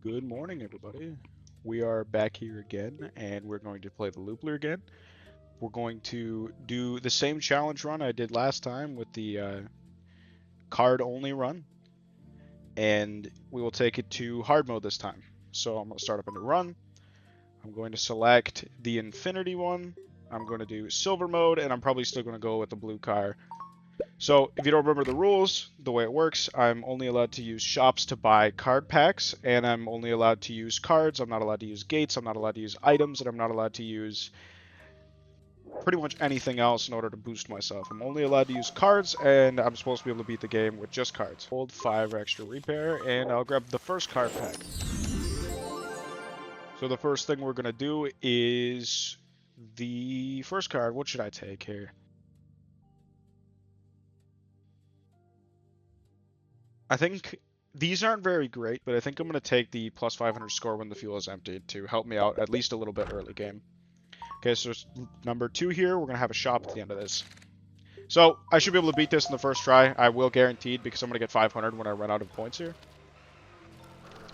Good morning, everybody. We are back here again, and we're going to play the Loopler again. We're going to do the same challenge run I did last time with the card-only run, and we will take it to hard mode this time. So I'm going to start up a new run. I'm going to select the Infinity one. I'm going to do silver mode, and I'm probably still going to go with the blue car. So, if you don't remember the rules, the way it works, I'm only allowed to use shops to buy card packs, and I'm only allowed to use cards. I'm not allowed to use gates, I'm not allowed to use items, and I'm not allowed to use pretty much anything else in order to boost myself. I'm only allowed to use cards, and I'm supposed to be able to beat the game with just cards. Hold 5 extra repair, and I'll grab the first card pack. So the first thing we're going to do is the first card. What should I take here? I think these aren't very great, but I think I'm going to take the plus 500 score when the fuel is emptied to help me out at least a little bit early game. Okay, so number 2 here, we're going to have a shop at the end of this. So I should be able to beat this in the first try. I will guaranteed because I'm going to get 500 when I run out of points here.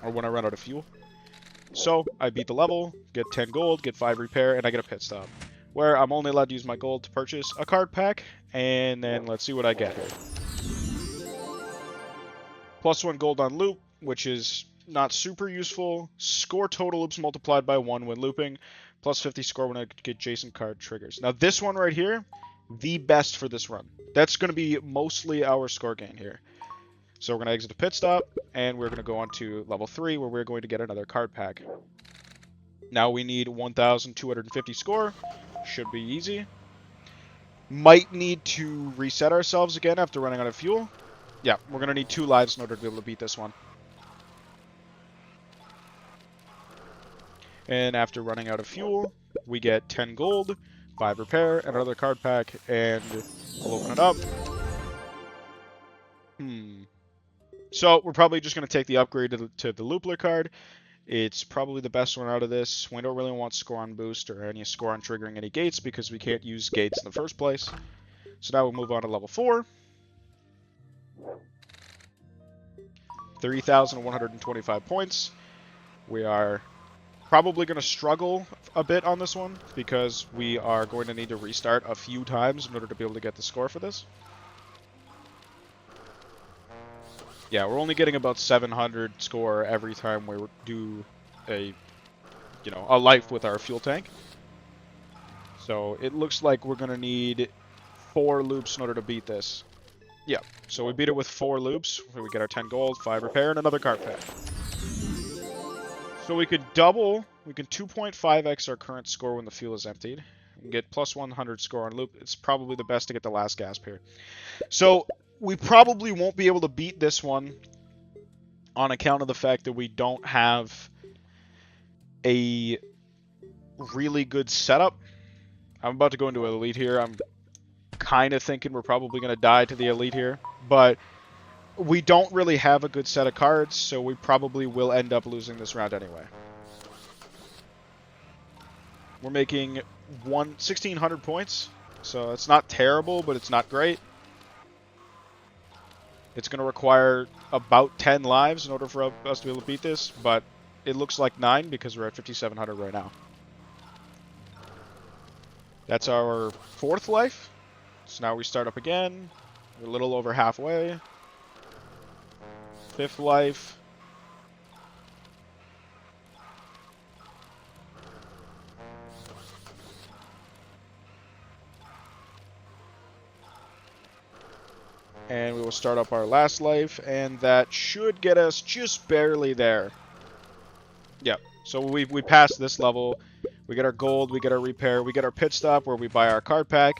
Or when I run out of fuel. So I beat the level, get 10 gold, get 5 repair, and I get a pit stop. Where I'm only allowed to use my gold to purchase a card pack, and then let's see what I get here. Plus 1 gold on loop, which is not super useful. Score total loops multiplied by 1 when looping. Plus 50 score when I get Jason card triggers. Now this one right here, the best for this run. That's going to be mostly our score gain here. So we're going to exit the pit stop, and we're going to go on to level 3, where we're going to get another card pack. Now we need 1,250 score. Should be easy. Might need to reset ourselves again after running out of fuel. Yeah, we're going to need 2 lives in order to be able to beat this one. And after running out of fuel, we get 10 gold, 5 repair, and another card pack, and we'll open it up. So we're probably just going to take the upgrade to the Loopler card. It's probably the best one out of this. We don't really want score on boost or any score on triggering any gates because we can't use gates in the first place. So now we'll move on to level 4. 3,125 points. We are probably going to struggle a bit on this one because we are going to need to restart a few times in order to be able to get the score for this. Yeah, we're only getting about 700 score every time we do a life with our fuel tank. So it looks like we're going to need 4 loops in order to beat this. Yeah, so we beat it with 4 loops. We get our 10 gold, 5 repair, and another card pack. So we could 2.5x our current score when the fuel is emptied. We can get plus 100 score on loop. It's probably the best to get the last gasp here. So we probably won't be able to beat this one on account of the fact that we don't have a really good setup. I'm about to go into elite here. I'm kind of thinking we're probably going to die to the elite here, but we don't really have a good set of cards, so we probably will end up losing this round anyway. We're making 1,600 points, so it's not terrible, but it's not great. It's going to require about 10 lives in order for us to be able to beat this, but it looks like 9 because we're at 5,700 right now. That's our 4th life. So now we start up again. We're a little over halfway. 5th life. And we will start up our last life, and that should get us just barely there. Yeah, so we passed this level. We get our gold, we get our repair, we get our pit stop where we buy our card pack.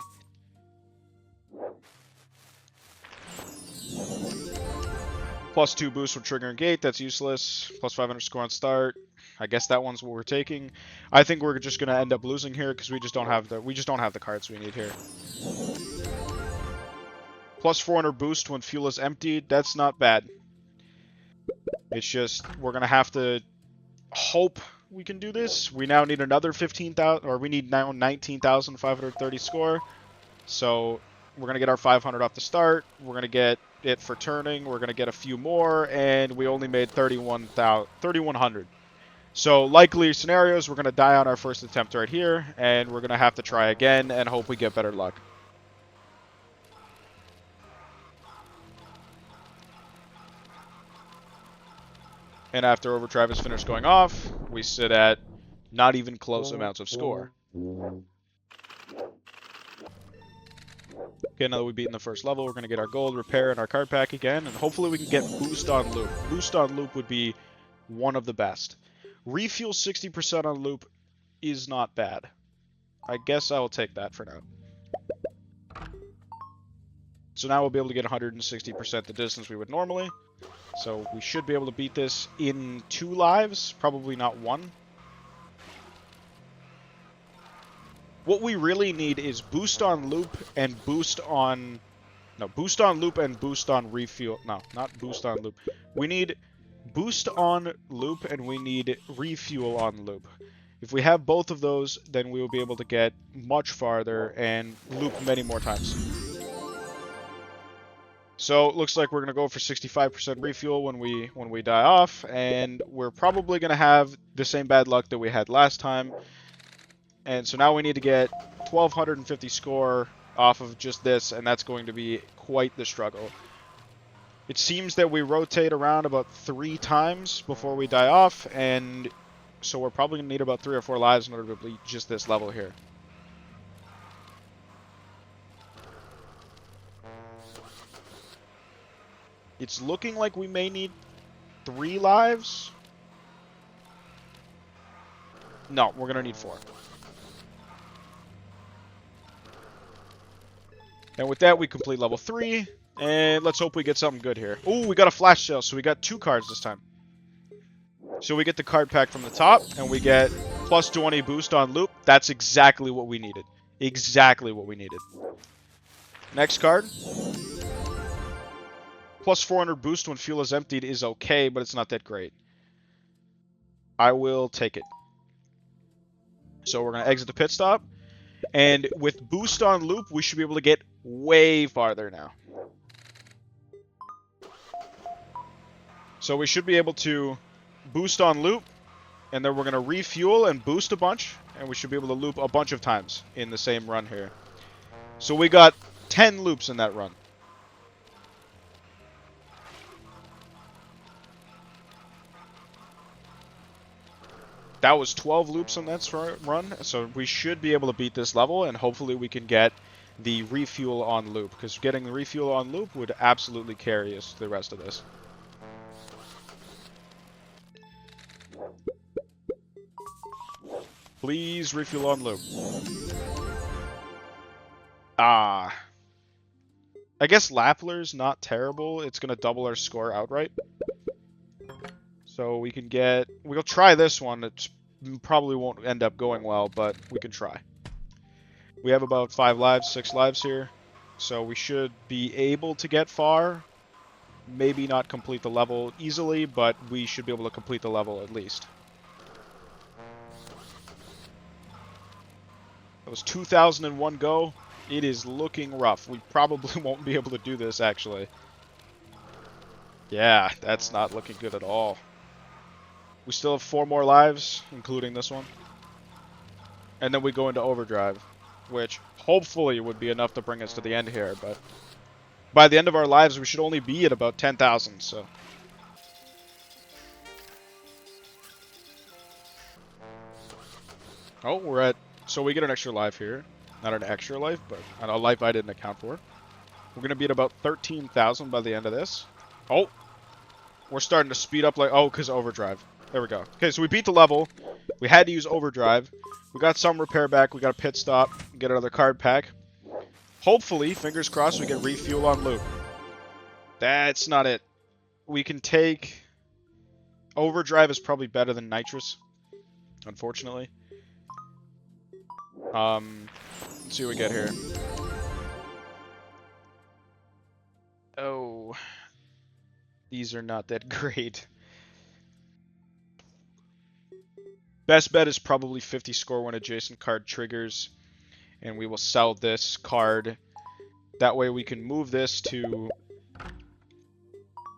Plus 2 boost for triggering gate, that's useless. Plus 500 score on start. I guess that one's what we're taking. I think we're just gonna end up losing here because we just don't have the cards we need here. Plus 400 boost when fuel is emptied. That's not bad. It's just we're gonna have to hope we can do this. We now need another 15,000, or we need now 19,530 score. So we're gonna get our 500 off the start. We're gonna get it for turning. We're going to get a few more, and we only made 3,100. So likely scenarios, we're going to die on our first attempt right here, and we're going to have to try again and hope we get better luck. And after overdrive is finished going off, we sit at not even close amounts of score. Okay, now that we've beaten the first level, we're going to get our gold, repair, and our card pack again, and hopefully we can get boost on loop. Boost on loop would be one of the best. Refuel 60% on loop is not bad. I guess I will take that for now. So now we'll be able to get 160% the distance we would normally. So we should be able to beat this in 2 lives, probably not 1. What we really need is boost on loop and boost on... No, boost on loop and boost on refuel. No, not boost on loop. We need boost on loop and we need refuel on loop. If we have both of those, then we will be able to get much farther and loop many more times. So it looks like we're going to go for 65% refuel when we die off, and we're probably going to have the same bad luck that we had last time. And so now we need to get 1,250 score off of just this, and that's going to be quite the struggle. It seems that we rotate around about 3 times before we die off, and so we're probably going to need about 3 or 4 lives in order to beat just this level here. It's looking like we may need 3 lives. No, we're going to need 4. And with that, we complete level 3. And let's hope we get something good here. Oh, we got a flash sale, so we got 2 cards this time. So we get the card pack from the top, and we get plus 20 boost on loop. That's exactly what we needed. Exactly what we needed. Next card. Plus 400 boost when fuel is emptied is okay, but it's not that great. I will take it. So we're going to exit the pit stop. And with boost on loop, we should be able to get way farther now. So we should be able to boost on loop, and then we're going to refuel and boost a bunch, and we should be able to loop a bunch of times in the same run here. So we got 10 loops in that run. That was 12 loops on that run, so we should be able to beat this level, and hopefully we can get the refuel on loop, because getting the refuel on loop would absolutely carry us to the rest of this. Please refuel on loop. I guess Loopler's not terrible. It's going to double our score outright. So we can get... We'll try this one. It probably won't end up going well, but we can try. We have about 5 lives, 6 lives here. So we should be able to get far. Maybe not complete the level easily, but we should be able to complete the level at least. That was 2001 go. It is looking rough. We probably won't be able to do this, actually. Yeah, that's not looking good at all. We still have 4 more lives, including this one. And then we go into overdrive, which hopefully would be enough to bring us to the end here, but by the end of our lives, we should only be at about 10,000, so. Oh, we're at... So we get an extra life here. Not an extra life, but a life I didn't account for. We're going to be at about 13,000 by the end of this. Oh! We're starting to speed up like... Oh, because overdrive. There we go. Okay, so we beat the level. We had to use overdrive. We got some repair back. We got a pit stop. Get another card pack. Hopefully, fingers crossed, we get refuel on loop. That's not it. We can take... Overdrive is probably better than nitrous. Unfortunately. Let's see what we get here. Oh. These are not that great. Best bet is probably 50 score when adjacent card triggers. And we will sell this card. That way we can move this to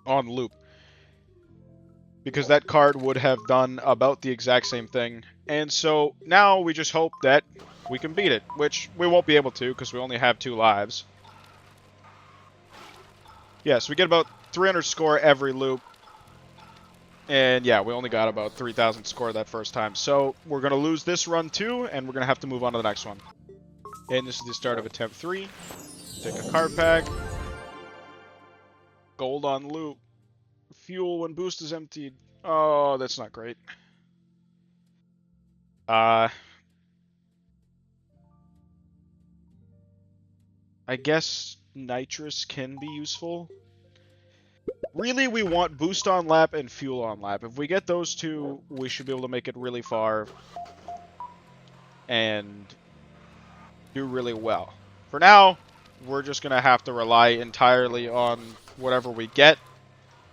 on loop. Because that card would have done about the exact same thing. And so now we just hope that we can beat it, which we won't be able to because we only have 2 lives. Yeah, so we get about 300 score every loop. And yeah, we only got about 3,000 score that first time. So we're going to lose this run too, and we're going to have to move on to the next one. And this is the start of attempt 3. Take a card pack. Gold on loop. Fuel when boost is emptied. Oh, that's not great. I guess nitrous can be useful. Really, we want boost on lap and fuel on lap. If we get those two, we should be able to make it really far and do really well. For now, we're just going to have to rely entirely on whatever we get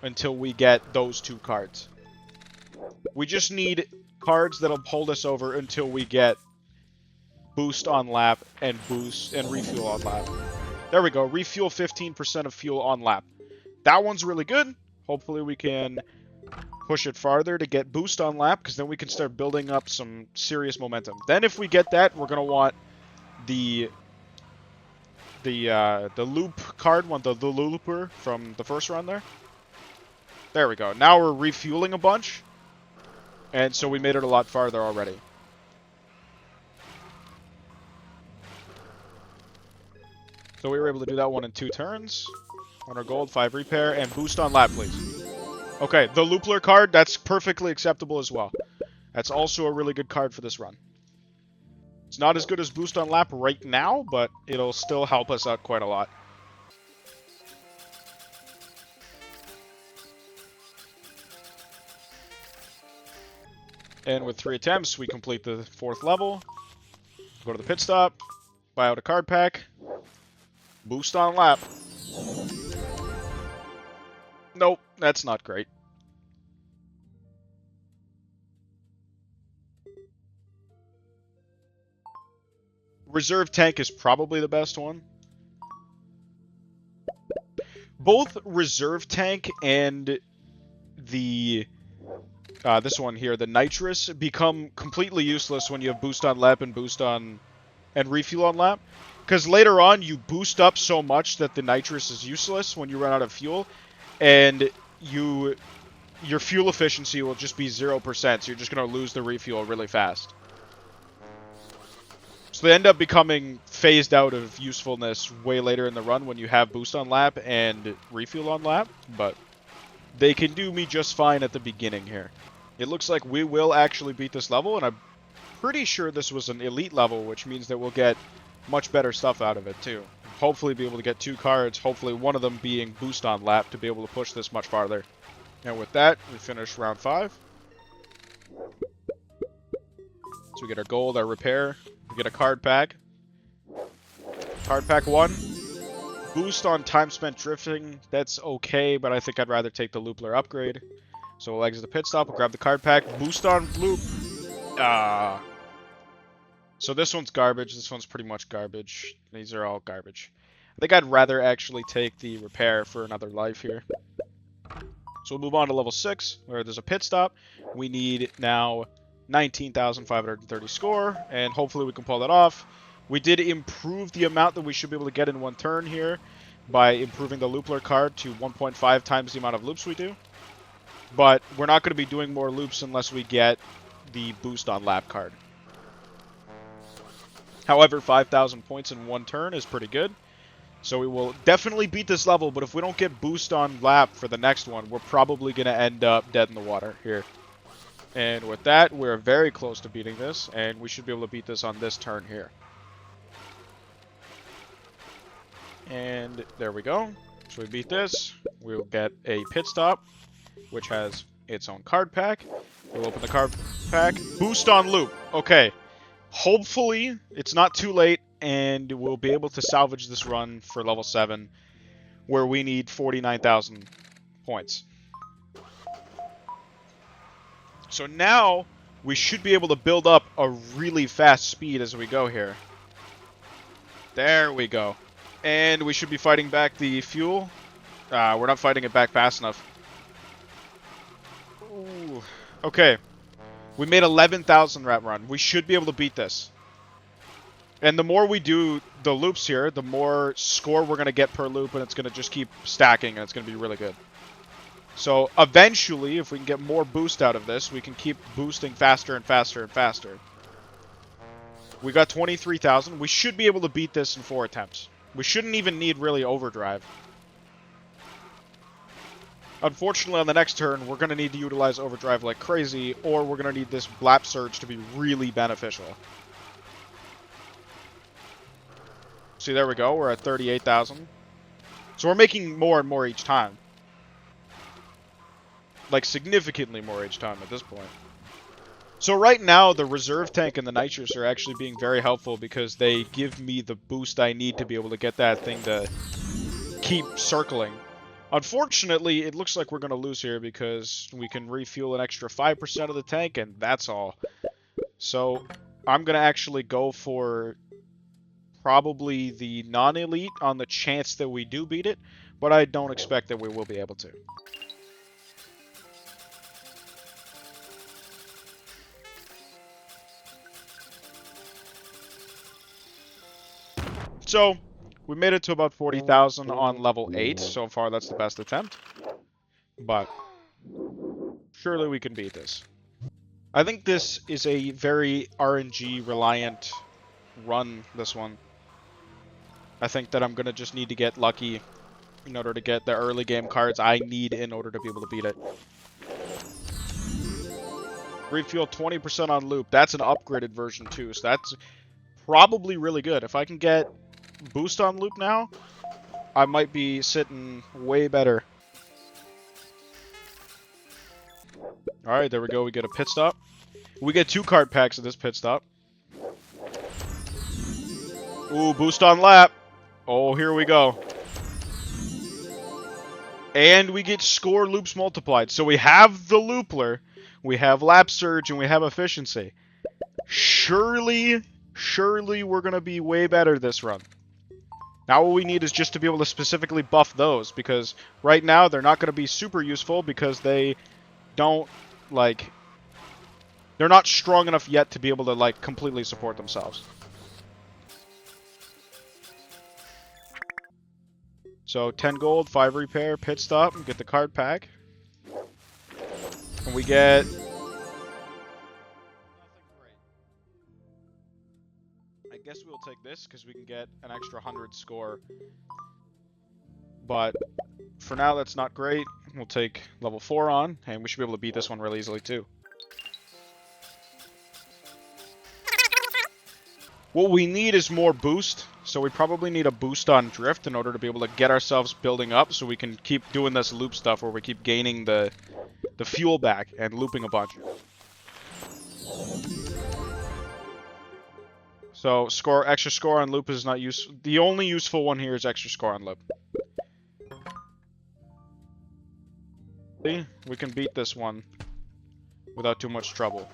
until we get those 2 cards. We just need cards that'll hold us over until we get boost on lap and refuel on lap. There we go. Refuel 15% of fuel on lap. That one's really good. Hopefully we can push it farther to get boost on lap, because then we can start building up some serious momentum. Then if we get that, we're going to want the loop card, the Loopler from the first run there. There we go. Now we're refueling a bunch, and so we made it a lot farther already. So we were able to do that one in 2 turns. On our gold, 5 repair, and boost on lap, please. Okay, the Loopler card, that's perfectly acceptable as well. That's also a really good card for this run. It's not as good as boost on lap right now, but it'll still help us out quite a lot. And with 3 attempts, we complete the 4th level. Go to the pit stop, buy out a card pack, boost on lap. Nope, that's not great. Reserve tank is probably the best one. Both reserve tank and the this one here, the nitrous, become completely useless when you have boost on lap and refuel on lap. Because later on, you boost up so much that the nitrous is useless when you run out of fuel, and your fuel efficiency will just be 0%, so you're just going to lose the refuel really fast. So they end up becoming phased out of usefulness way later in the run when you have boost on lap and refuel on lap, but they can do me just fine at the beginning here. It looks like we will actually beat this level, and I'm pretty sure this was an elite level, which means that we'll get much better stuff out of it too. Hopefully be able to get 2 cards, hopefully one of them being boost on lap to be able to push this much farther. And with that, we finish round 5. So we get our gold, our repair, we get a card pack. Card pack 1. Boost on time spent drifting, that's okay, but I think I'd rather take the Loopler upgrade. So we'll exit the pit stop, we'll grab the card pack, boost on loop. So this one's garbage, this one's pretty much garbage. These are all garbage. I think I'd rather actually take the repair for another life here. So we'll move on to level 6, where there's a pit stop. We need now 19,530 score, and hopefully we can pull that off. We did improve the amount that we should be able to get in 1 turn here by improving the Loopler card to 1.5 times the amount of loops we do. But we're not going to be doing more loops unless we get the boost on lap card. However, 5,000 points in 1 turn is pretty good. So we will definitely beat this level, but if we don't get boost on lap for the next one, we're probably going to end up dead in the water here. And with that, we're very close to beating this, and we should be able to beat this on this turn here. And there we go. So we beat this. We'll get a pit stop, which has its own card pack. We'll open the card pack. Boost on loop. Okay. Hopefully, it's not too late, and we'll be able to salvage this run for level 7, where we need 49,000 points. So now, we should be able to build up a really fast speed as we go here. There we go. And we should be fighting back the fuel. We're not fighting it back fast enough. Ooh. Okay. We made 11,000 that run. We should be able to beat this. And the more we do the loops here, the more score we're going to get per loop, and it's going to just keep stacking, and it's going to be really good. So eventually, if we can get more boost out of this, we can keep boosting faster and faster and faster. We got 23,000. We should be able to beat this in 4 attempts. We shouldn't even need really overdrive. Unfortunately, on the next turn, we're going to need to utilize overdrive like crazy, or we're going to need this blap surge to be really beneficial. See, there we go. We're at 38,000. So we're making more and more each time. Like, significantly more each time at this point. So right now, the reserve tank and the nitrous are actually being very helpful because they give me the boost I need to be able to get that thing to keep circling. Unfortunately, it looks like we're going to lose here because we can refuel an extra 5% of the tank, and that's all. So I'm going to actually go for probably the non-elite on the chance that we do beat it, but I don't expect that we will be able to. So, we made it to about 40,000 on level 8. So far, that's the best attempt. But, surely we can beat this. I think this is a very RNG-reliant run, this one. I think that I'm going to just need to get lucky in order to get the early game cards I need in order to be able to beat it. Refuel 20% on loop. That's an upgraded version too, so that's probably really good. If I can get boost on loop now, I might be sitting way better. Alright, there we go. We get a pit stop. We get 2 card packs at this pit stop. Ooh, boost on lap. Oh, here we go. And we get score loops multiplied. So we have the Loopler, we have lap surge, and we have efficiency. Surely we're going to be way better this run. Now what we need is just to be able to specifically buff those, because right now they're not going to be super useful because they don't, like, they're not strong enough yet to be able to, like, completely support themselves. So 10 gold, 5 repair, pit stop, and get the card pack. And we get... I guess we'll take this because we can get an extra 100 score. But for now, that's not great. We'll take level 4 on, and we should be able to beat this one really easily too. What we need is more boost, so we probably need a boost on drift in order to be able to get ourselves building up so we can keep doing this loop stuff where we keep gaining the fuel back and looping a bunch. So extra score on loop is not useful. The only useful one here is extra score on loop. See? We can beat this one without too much trouble.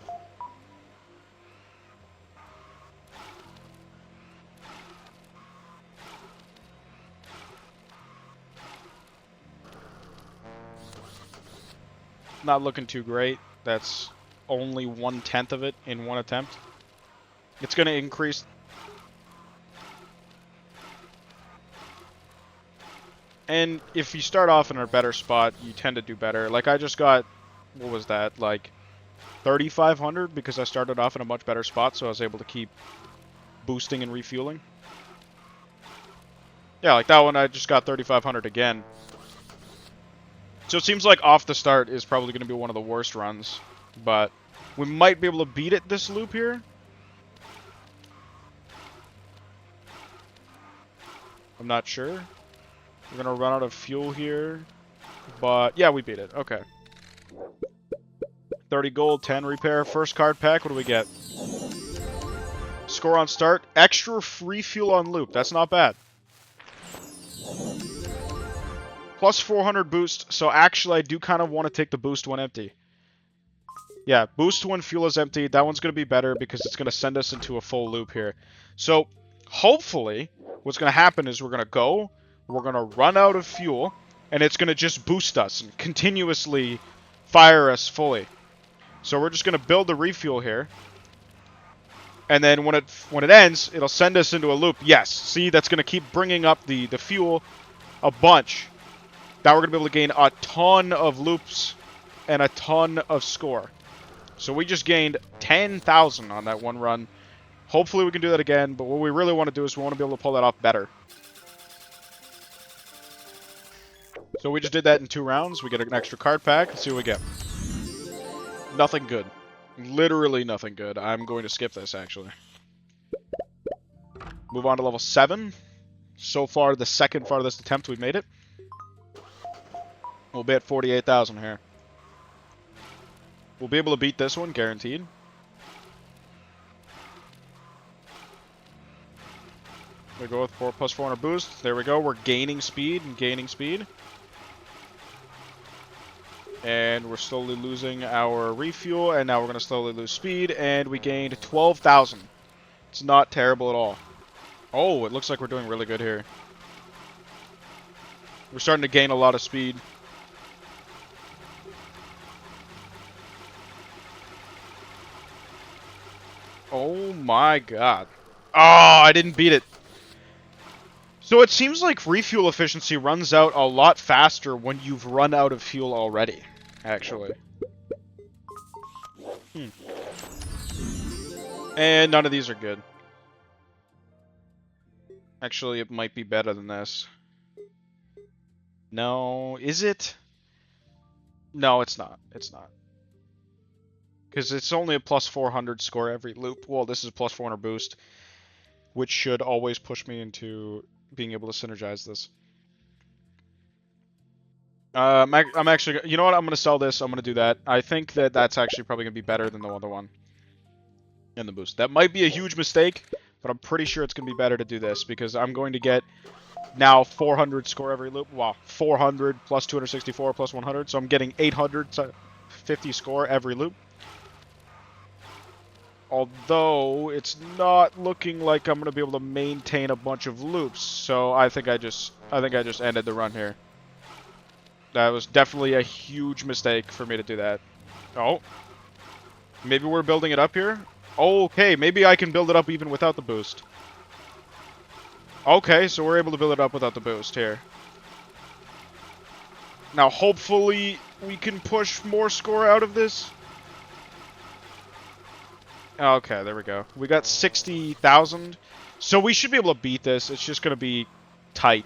Not looking too great. That's only 1/10 of it in one attempt. It's going to increase. And if you start off in a better spot, you tend to do better. Like, I just got, what was that, like 3,500 because I started off in a much better spot, so I was able to keep boosting and refueling. Yeah, like that one, I just got 3,500 again. So it seems like off the start is probably going to be one of the worst runs, but we might be able to beat it this loop here. I'm not sure. We're going to run out of fuel here, but yeah, we beat it. Okay. 30 gold, 10 repair, first card pack. What do we get? Score on start, extra free fuel on loop. That's not bad. Plus 400 boost, so actually I do kind of want to take the boost when empty. Yeah, boost when fuel is empty. That one's going to be better because it's going to send us into a full loop here. So, hopefully, what's going to happen is we're going to run out of fuel, and it's going to just boost us and continuously fire us fully. So we're just going to build the refuel here. And then when it ends, it'll send us into a loop. Yes, see, that's going to keep bringing up the fuel a bunch. Now we're going to be able to gain a ton of loops and a ton of score. So we just gained 10,000 on that one run. Hopefully we can do that again, but what we really want to do is we want to be able to pull that off better. So we just did that in 2 rounds. We get an extra card pack. Let's see what we get. Nothing good. Literally nothing good. I'm going to skip this, actually. Move on to level 7. So far, the second farthest attempt we've made it. We'll be at 48,000 here. We'll be able to beat this one, guaranteed. We go with plus 400 boost. There we go. We're gaining speed and gaining speed. And we're slowly losing our refuel, and now we're going to slowly lose speed, and we gained 12,000. It's not terrible at all. Oh, it looks like we're doing really good here. We're starting to gain a lot of speed. Oh my god. Oh, I didn't beat it. So it seems like refuel efficiency runs out a lot faster when you've run out of fuel already, actually. And none of these are good. Actually, it might be better than this. No, is it? No, it's not. It's not. Because it's only a plus 400 score every loop. Well, this is a plus 400 boost, which should always push me into being able to synergize this. I'm actually, you know what? I'm going to sell this. I'm going to do that. I think that that's actually probably going to be better than the other one in the boost. That might be a huge mistake, but I'm pretty sure it's going to be better to do this because I'm going to get now 400 score every loop. Wow, 400 plus 264 plus 100. So I'm getting 850 score every loop. Although it's not looking like I'm gonna be able to maintain a bunch of loops, so I think I just ended the run here. That was definitely a huge mistake for me to do that. Oh, maybe we're building it up here. Okay, maybe I can build it up even without the boost. Okay, so we're able to build it up without the boost here. Now, hopefully, we can push more score out of this. Okay, there we go. We got 60,000. So we should be able to beat this. It's just going to be tight.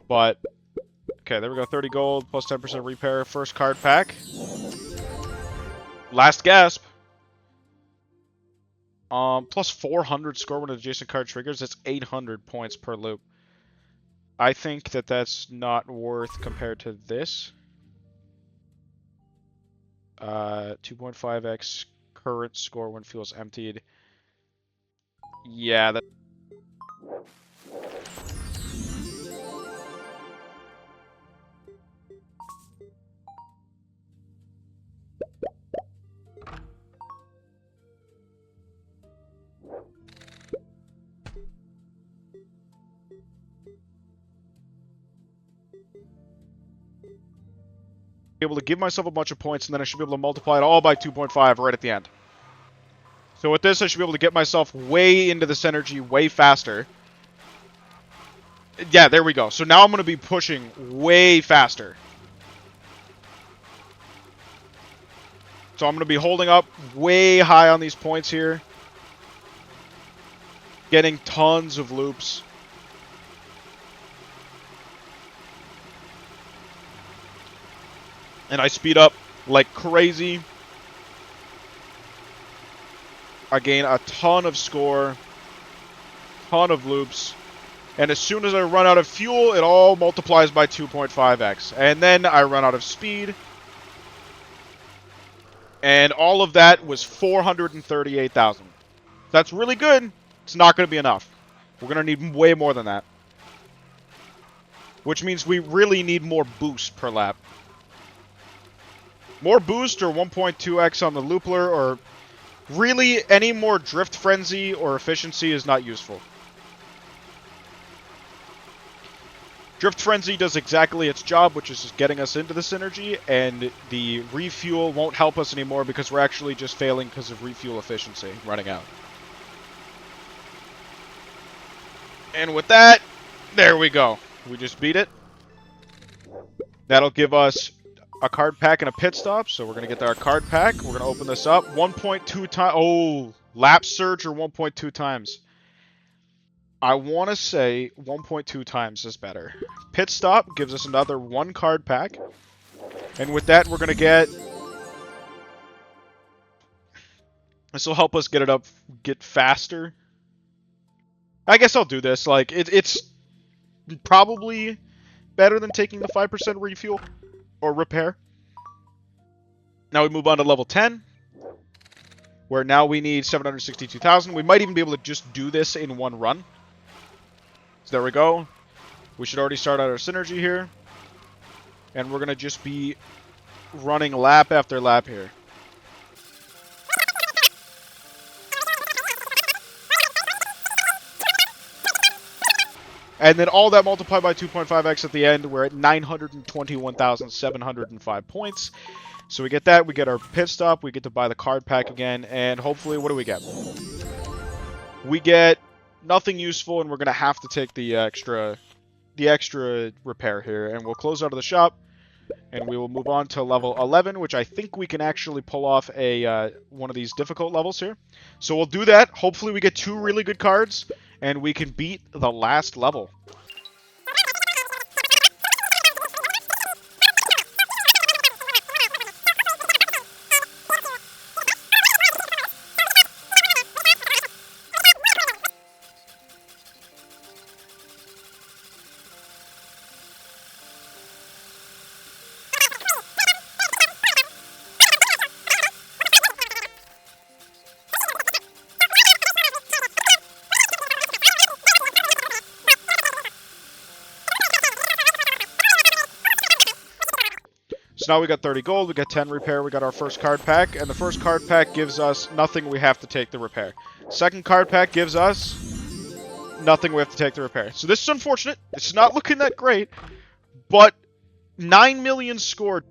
But, okay, there we go. 30 gold, plus 10% repair. First card pack. Last gasp. Plus 400 score when an adjacent card triggers. That's 800 points per loop. I think that that's not worth compared to this. 2.5x current score when fuel's emptied. Yeah, that... able to give myself a bunch of points, and then I should be able to multiply it all by 2.5 right at the end. So with this, I should be able to get myself way into this energy way faster. Yeah, there we go. So now I'm going to be pushing way faster. So I'm going to be holding up way high on these points here. Getting tons of loops. And I speed up like crazy. I gain a ton of score. Ton of loops. And as soon as I run out of fuel, it all multiplies by 2.5x. And then I run out of speed. And all of that was 438,000. That's really good. It's not going to be enough. We're going to need way more than that. Which means we really need more boost per lap. More boost or 1.2x on the Loopler, or really any more drift frenzy or efficiency is not useful. Drift Frenzy does exactly its job, which is just getting us into the synergy, and the refuel won't help us anymore because we're actually just failing because of refuel efficiency running out. And with that, there we go. We just beat it. That'll give us a card pack and a pit stop, so we're going to get our card pack. We're going to open this up. 1.2 times. Oh, lap surge or 1.2 times. I want to say 1.2 times is better. Pit stop gives us another 1 card pack. And with that, we're going to get... This will help us get faster. I guess I'll do this. Like, it's probably better than taking the 5% refuel or repair. Now we move on to level 10, where now we need 762,000. We might even be able to just do this in one run. So there we go. We should already start out our synergy here. And we're going to just be running lap after lap here. And then all that multiplied by 2.5x at the end, we're at 921,705 points. So we get that, we get our pit stop, we get to buy the card pack again, and hopefully, what do we get? We get nothing useful, and we're going to have to take the extra repair here. And we'll close out of the shop, and we will move on to level 11, which I think we can actually pull off one of these difficult levels here. So we'll do that. Hopefully we get 2 really good cards, and we can beat the last level. So now we got 30 gold, we got 10 repair, we got our first card pack, and the first card pack gives us nothing, we have to take the repair. Second card pack gives us nothing, we have to take the repair. So this is unfortunate, it's not looking that great, but 9 million scored.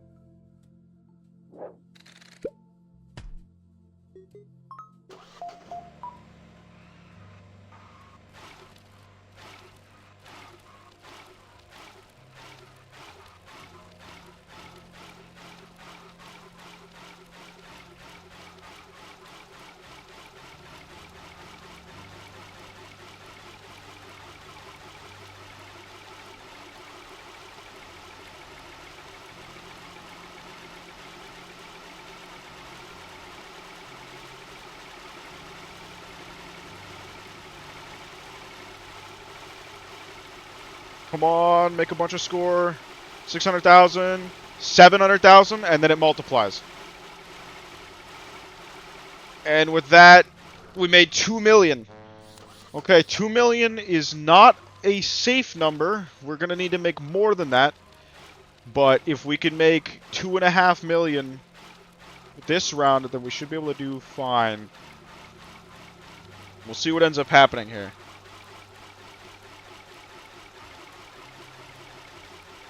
Come on, make a bunch of score. 600,000, 700,000, and then it multiplies. And with that, we made 2 million. Okay, 2 million is not a safe number. We're going to need to make more than that. But if we can make 2.5 million this round, then we should be able to do fine. We'll see what ends up happening here.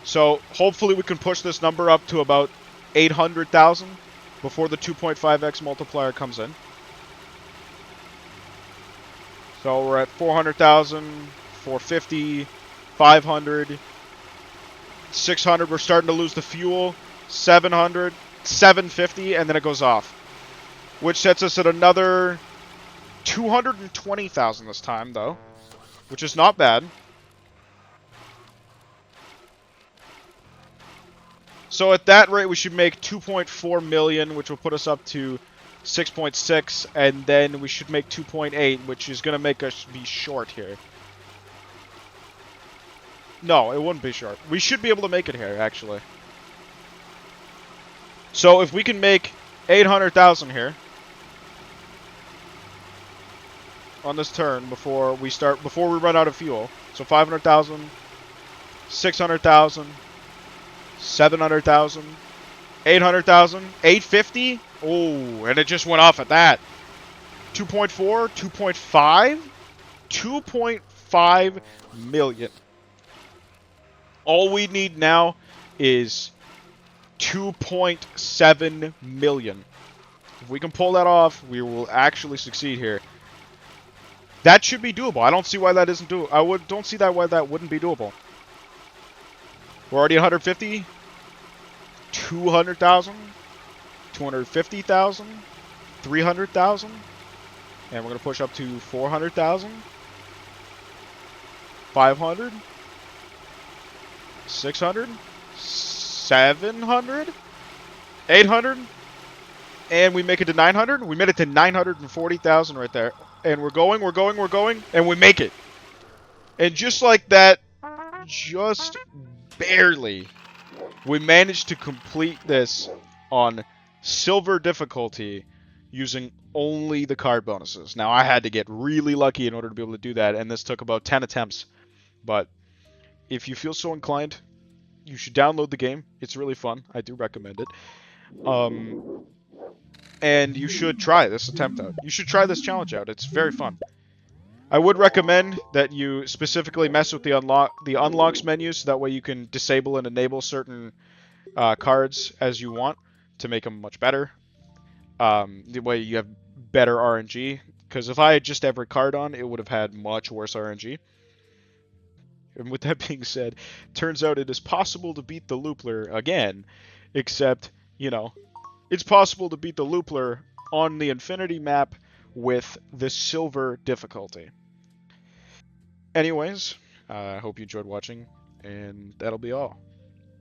So hopefully we can push this number up to about 800,000 before the 2.5x multiplier comes in. So we're at 400,000, 450, 500, 600. We're starting to lose the fuel. 700, 750, and then it goes off. Which sets us at another 220,000 this time, though. Which is not bad. So at that rate, we should make 2.4 million, which will put us up to 6.6, and then we should make 2.8, which is going to make us be short here. No, it wouldn't be short. We should be able to make it here, actually. So if we can make 800,000 here on this turn before we run out of fuel. So 500,000, 600,000, 700,000, 800,000, 850. Oh, and it just went off at that. 2.4, 2.5, 2.5 million. All we need now is 2.7 million. If we can pull that off, we will actually succeed here. That should be doable. I don't see why that isn't doable. Don't see that why that wouldn't be doable. We're already 150, 200,000, 250,000, 300,000, and we're gonna push up to 400,000, 500, 600, 700, 800, and we make it to 900. We made it to 940,000 right there. And we're going, and we make it. And just like that, just barely, we managed to complete this on silver difficulty using only the card bonuses. Now, I had to get really lucky in order to be able to do that, and this took about 10 attempts. But if you feel so inclined, you should download the game. It's really fun. I do recommend it. And you should try this attempt out. You should try this challenge out. It's very fun. I would recommend that you specifically mess with the unlocks menu, so that way you can disable and enable certain cards as you want to make them much better. The way you have better RNG. Because if I had just every card on, it would have had much worse RNG. And with that being said, turns out it is possible to beat the Loopler again, except, you know, it's possible to beat the Loopler on the Infinity map with the silver difficulty. Anyways, I hope you enjoyed watching, and that'll be all.